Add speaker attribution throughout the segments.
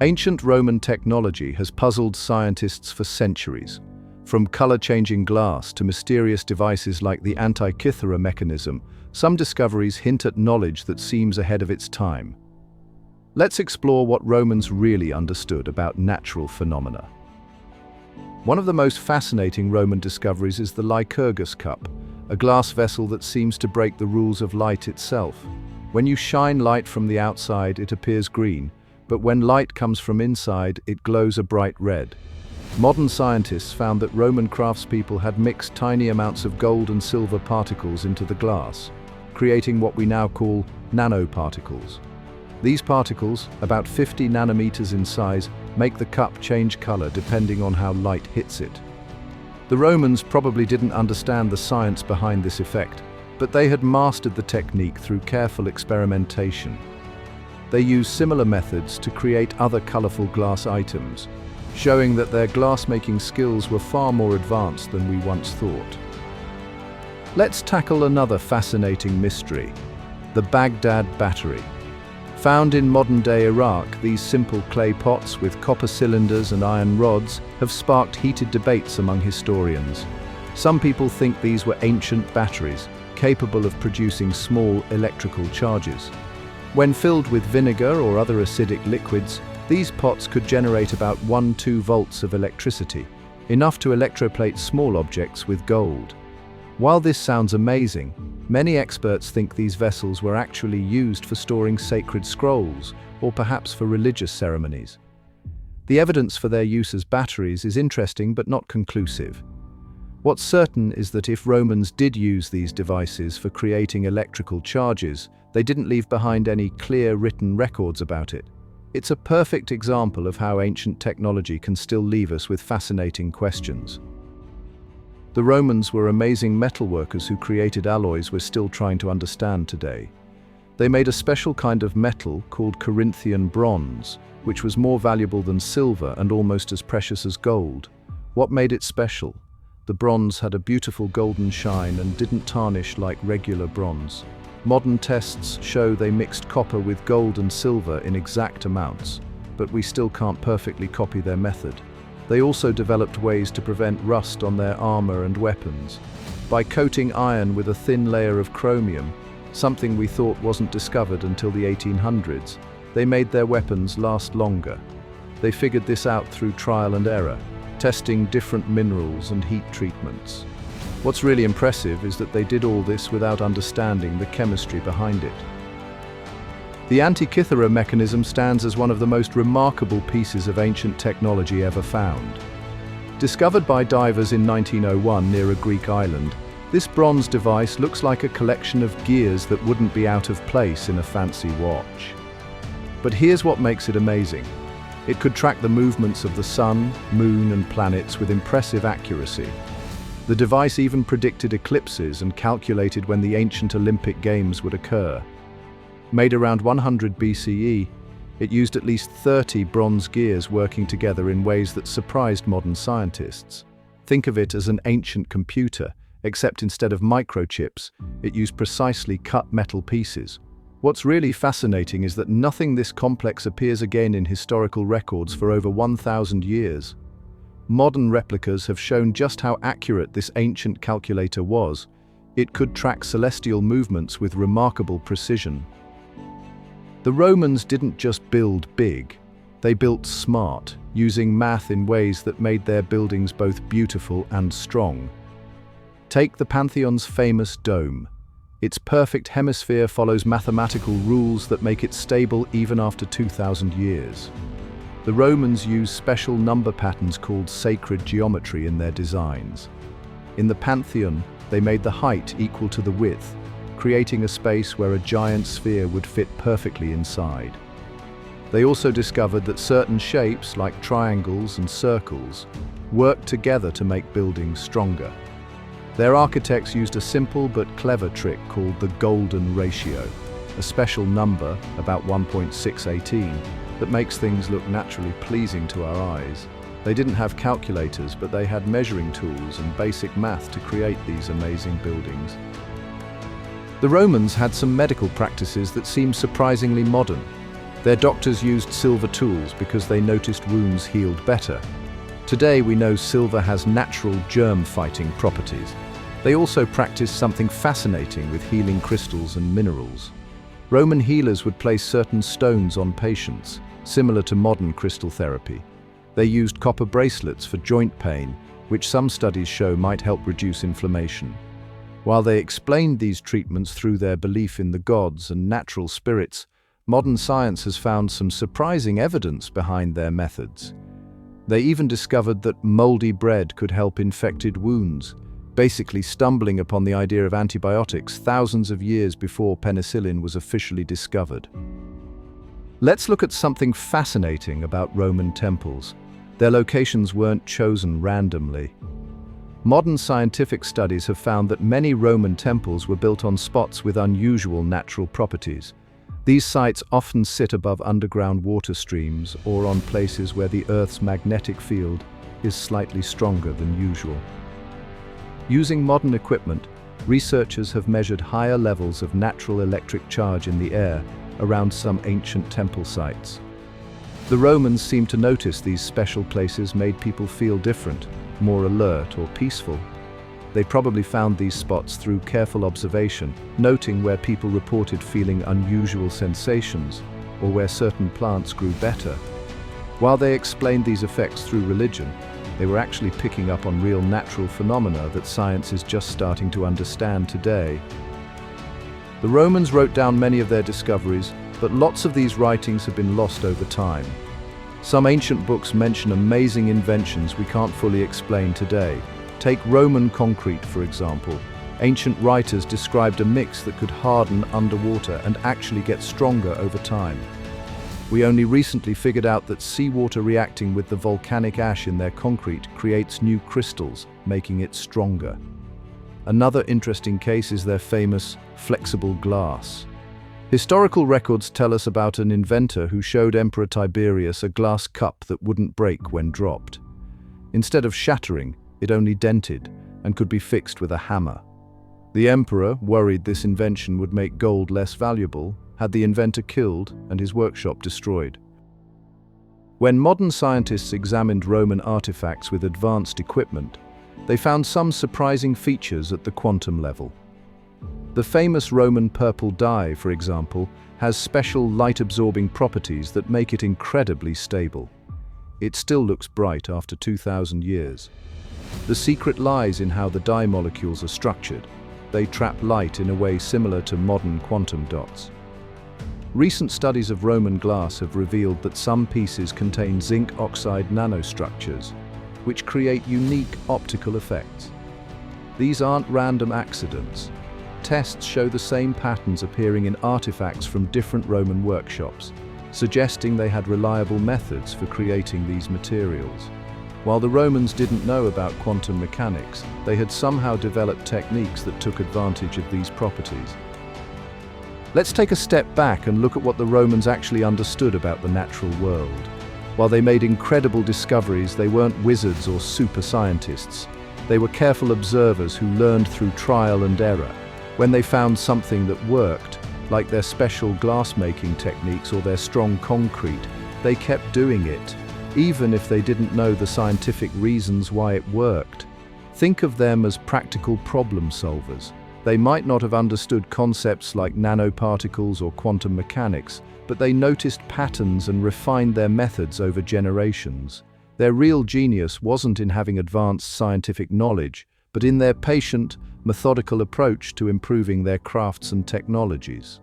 Speaker 1: Ancient Roman technology has puzzled scientists for centuries. From color-changing glass to mysterious devices like the Antikythera mechanism, some discoveries hint at knowledge that seems ahead of its time. Let's explore what Romans really understood about natural phenomena. One of the most fascinating Roman discoveries is the Lycurgus cup, a glass vessel that seems to break the rules of light itself. When you shine light from the outside, it appears green, but when light comes from inside, it glows a bright red. Modern scientists found that Roman craftspeople had mixed tiny amounts of gold and silver particles into the glass, creating what we now call nanoparticles. These particles, about 50 nanometers in size, make the cup change color depending on how light hits it. The Romans probably didn't understand the science behind this effect, but they had mastered the technique through careful experimentation. They used similar methods to create other colorful glass items, showing that their glass-making skills were far more advanced than we once thought. Let's tackle another fascinating mystery: the Baghdad battery. Found in modern-day Iraq, these simple clay pots with copper cylinders and iron rods have sparked heated debates among historians. Some people think these were ancient batteries, capable of producing small electrical charges. When filled with vinegar or other acidic liquids, these pots could generate about 1–2 volts of electricity, enough to electroplate small objects with gold. While this sounds amazing, many experts think these vessels were actually used for storing sacred scrolls, or perhaps for religious ceremonies. The evidence for their use as batteries is interesting but not conclusive. What's certain is that if Romans did use these devices for creating electrical charges, they didn't leave behind any clear written records about it. It's a perfect example of how ancient technology can still leave us with fascinating questions. The Romans were amazing metalworkers who created alloys we're still trying to understand today. They made a special kind of metal called Corinthian bronze, which was more valuable than silver and almost as precious as gold. What made it special? The bronze had a beautiful golden shine and didn't tarnish like regular bronze. Modern tests show they mixed copper with gold and silver in exact amounts, but we still can't perfectly copy their method. They also developed ways to prevent rust on their armor and weapons. By coating iron with a thin layer of chromium, something we thought wasn't discovered until the 1800s, they made their weapons last longer. They figured this out through trial and error, testing different minerals and heat treatments. What's really impressive is that they did all this without understanding the chemistry behind it. The Antikythera mechanism stands as one of the most remarkable pieces of ancient technology ever found. Discovered by divers in 1901 near a Greek island, this bronze device looks like a collection of gears that wouldn't be out of place in a fancy watch. But here's what makes it amazing. It could track the movements of the sun, moon, and planets with impressive accuracy. The device even predicted eclipses and calculated when the ancient Olympic Games would occur. Made around 100 BCE, it used at least 30 bronze gears working together in ways that surprised modern scientists. Think of it as an ancient computer, except instead of microchips, it used precisely cut metal pieces. What's really fascinating is that nothing this complex appears again in historical records for over 1,000 years. Modern replicas have shown just how accurate this ancient calculator was. It could track celestial movements with remarkable precision. The Romans didn't just build big, they built smart, using math in ways that made their buildings both beautiful and strong. Take the Pantheon's famous dome. Its perfect hemisphere follows mathematical rules that make it stable even after 2,000 years. The Romans used special number patterns called sacred geometry in their designs. In the Pantheon, they made the height equal to the width, creating a space where a giant sphere would fit perfectly inside. They also discovered that certain shapes, like triangles and circles, worked together to make buildings stronger. Their architects used a simple but clever trick called the golden ratio, a special number, about 1.618, that makes things look naturally pleasing to our eyes. They didn't have calculators, but they had measuring tools and basic math to create these amazing buildings. The Romans had some medical practices that seem surprisingly modern. Their doctors used silver tools because they noticed wounds healed better. Today we know silver has natural germ-fighting properties. They also practiced something fascinating with healing crystals and minerals. Roman healers would place certain stones on patients, similar to modern crystal therapy. They used copper bracelets for joint pain, which some studies show might help reduce inflammation. While they explained these treatments through their belief in the gods and natural spirits, modern science has found some surprising evidence behind their methods. They even discovered that moldy bread could help infected wounds, basically stumbling upon the idea of antibiotics thousands of years before penicillin was officially discovered. Let's look at something fascinating about Roman temples. Their locations weren't chosen randomly. Modern scientific studies have found that many Roman temples were built on spots with unusual natural properties. These sites often sit above underground water streams or on places where the Earth's magnetic field is slightly stronger than usual. Using modern equipment, researchers have measured higher levels of natural electric charge in the air around some ancient temple sites. The Romans seemed to notice these special places made people feel different, more alert or peaceful. They probably found these spots through careful observation, noting where people reported feeling unusual sensations or where certain plants grew better. While they explained these effects through religion, they were actually picking up on real natural phenomena that science is just starting to understand today. The Romans wrote down many of their discoveries, but lots of these writings have been lost over time. Some ancient books mention amazing inventions we can't fully explain today. Take Roman concrete, for example. Ancient writers described a mix that could harden underwater and actually get stronger over time. We only recently figured out that seawater reacting with the volcanic ash in their concrete creates new crystals, making it stronger. Another interesting case is their famous flexible glass. Historical records tell us about an inventor who showed Emperor Tiberius a glass cup that wouldn't break when dropped. Instead of shattering, it only dented and could be fixed with a hammer. The emperor, worried this invention would make gold less valuable, had the inventor killed and his workshop destroyed. When modern scientists examined Roman artifacts with advanced equipment, they found some surprising features at the quantum level. The famous Roman purple dye, for example, has special light-absorbing properties that make it incredibly stable. It still looks bright after 2,000 years. The secret lies in how the dye molecules are structured. They trap light in a way similar to modern quantum dots. Recent studies of Roman glass have revealed that some pieces contain zinc oxide nanostructures, which create unique optical effects. These aren't random accidents. Tests show the same patterns appearing in artifacts from different Roman workshops, suggesting they had reliable methods for creating these materials. While the Romans didn't know about quantum mechanics, they had somehow developed techniques that took advantage of these properties. Let's take a step back and look at what the Romans actually understood about the natural world. While they made incredible discoveries, they weren't wizards or super scientists. They were careful observers who learned through trial and error. When they found something that worked, like their special glass-making techniques or their strong concrete, they kept doing it, even if they didn't know the scientific reasons why it worked. Think of them as practical problem solvers. They might not have understood concepts like nanoparticles or quantum mechanics, but they noticed patterns and refined their methods over generations. Their real genius wasn't in having advanced scientific knowledge, but in their patient, methodical approach to improving their crafts and technologies.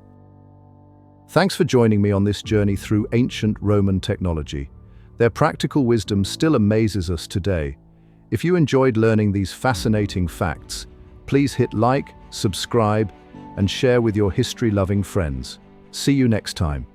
Speaker 1: Thanks for joining me on this journey through ancient Roman technology. Their practical wisdom still amazes us today. If you enjoyed learning these fascinating facts, please hit like, subscribe, and share with your history-loving friends. See you next time.